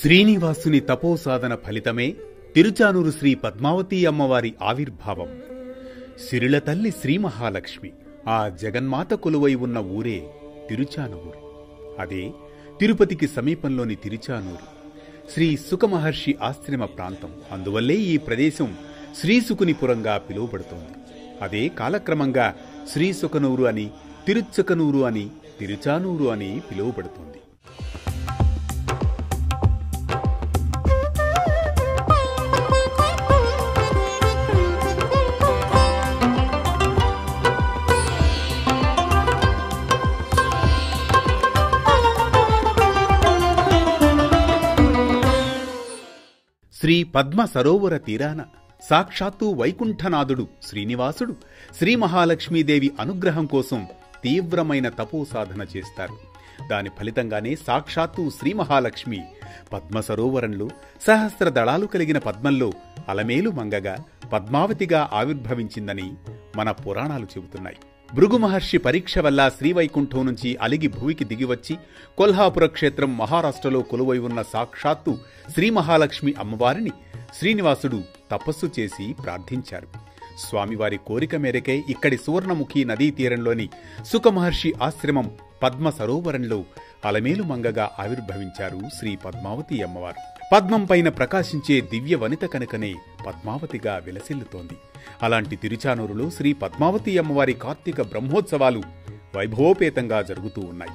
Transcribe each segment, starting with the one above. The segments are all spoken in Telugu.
శ్రీనివాసుని తపోసాధన ఫలితమే తిరుచానూరు శ్రీ పద్మావతీ అమ్మవారి ఆవిర్భావం. సిరుల తల్లి శ్రీ మహాలక్ష్మి ఆ జగన్మాత కొలువై ఉన్న ఊరే తిరుచానూరు. అదే తిరుపతికి సమీపంలోని తిరుచానూరు శ్రీ సుఖమహర్షి ఆశ్రమ ప్రాంతం. అందువల్లే ఈ ప్రదేశం శ్రీసుకునిపురంగా పిలువబడుతోంది. అదే కాలక్రమంగా శ్రీసుకనూరు అని, తిరుచుకనూరు అని, తిరుచానూరు అని పిలువబడుతోంది. శ్రీ పద్మ సరోవర తీరాన సాక్షాత్తు వైకుంఠనాథుడు శ్రీనివాసుడు శ్రీ మహాలక్ష్మీదేవి అనుగ్రహం కోసం తీవ్రమైన తపోసాధన చేస్తారు. దాని ఫలితంగానే సాక్షాత్తు శ్రీ మహాలక్ష్మి పద్మ సరోవరంలో సహస్ర దళాలు కలిగిన పద్మంలో అలమేలు మంగగా పద్మావతిగా ఆవిర్భవించిందని మన పురాణాలు చెబుతున్నాయి. భృగు మహర్షి పరీక్ష వల్ల శ్రీవైకుంఠం నుంచి అలిగి భూమికి దిగివచ్చి కొల్హాపుర క్షేత్రం మహారాష్ట్రలో కొలువై ఉన్న సాక్షాత్తు శ్రీ మహాలక్ష్మి అమ్మవారిని శ్రీనివాసుడు తపస్సు చేసి ప్రార్థించారు. స్వామివారి కోరిక మేరకే ఇక్కడి సువర్ణముఖి నదీ తీరంలోని సుఖమహర్షి ఆశ్రమం పద్మ సరోవరంలో అలమేలు మంగగా ఆవిర్భవించారు శ్రీ పద్మావతి అమ్మవారు. పద్మం పైన ప్రకాశించే దివ్య వనిత కనుకనే పద్మావతిగా విలసిల్లుతోంది. అలాంటి తిరుచానూరులో శ్రీ పద్మావతి అమ్మవారి కార్తీక బ్రహ్మోత్సవాలు వైభవోపేతంగా జరుగుతూ ఉన్నాయి.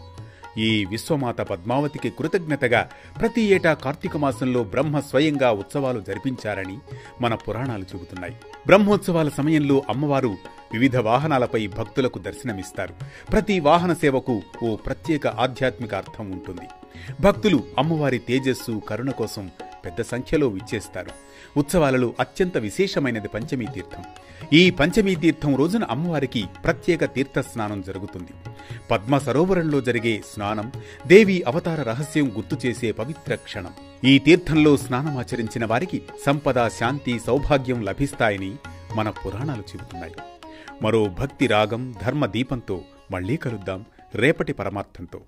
ఈ విశ్వమాత పద్మావతికి కృతజ్ఞతగా ప్రతి ఏటా కార్తీక మాసంలో బ్రహ్మ స్వయంగా ఉత్సవాలు జరిపించారని మన పురాణాలు చెబుతున్నాయి. బ్రహ్మోత్సవాల సమయంలో అమ్మవారు వివిధ వాహనాలపై భక్తులకు దర్శనమిస్తారు. ప్రతి వాహన సేవకు ఓ ప్రత్యేక ఆధ్యాత్మిక అర్థం ఉంటుంది. భక్తులు అమ్మవారి తేజస్సు, కరుణ కోసం పెద్ద సంఖ్యలో విచ్చేస్తారు. ఉత్సవాలలో అత్యంత విశేషమైనది పంచమీ తీర్థం. ఈ పంచమీ తీర్థం రోజున అమ్మవారికి ప్రత్యేక తీర్థ స్నానం జరుగుతుంది. పద్మ సరోవరంలో జరిగే స్నానం దేవి అవతార రహస్యం గుర్తు చేసే పవిత్ర క్షణం. ఈ తీర్థంలో స్నానమాచరించిన వారికి సంపద, శాంతి, సౌభాగ్యం లభిస్తాయని మన పురాణాలు చెబుతున్నాయి. మరో భక్తి రాగం, ధర్మ దీపంతో మళ్లీ కలుద్దాం రేపటి పరమార్థంతో.